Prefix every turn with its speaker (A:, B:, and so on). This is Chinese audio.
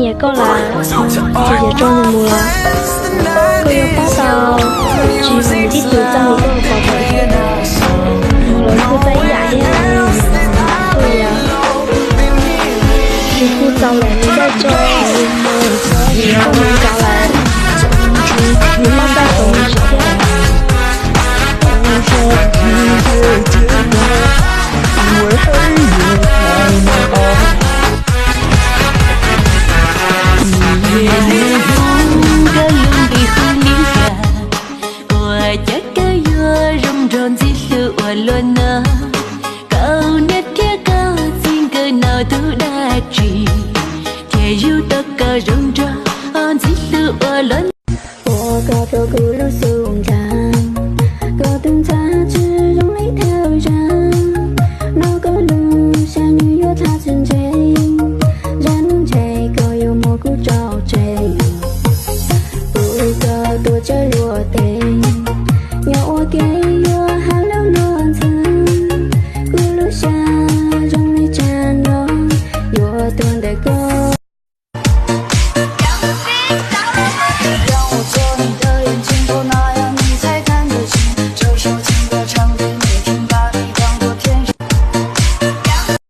A: 也够啦，姐姐终于木了。各有报道，据我们地图上面都有报道，罗斯在雅典。对呀，几乎早来你在这，终于早来，你放在同一时间。因为黑夜太难熬。
B: 月亮个用的红领带，我家个月容容只是我乱呐，高那天高兴个闹都大气，天有的个容着只是我乱。
C: 我高头咕噜松长，高灯插枝容里挑战，那个路下女有她真真，人这个有蘑菇找真，不个多着落的。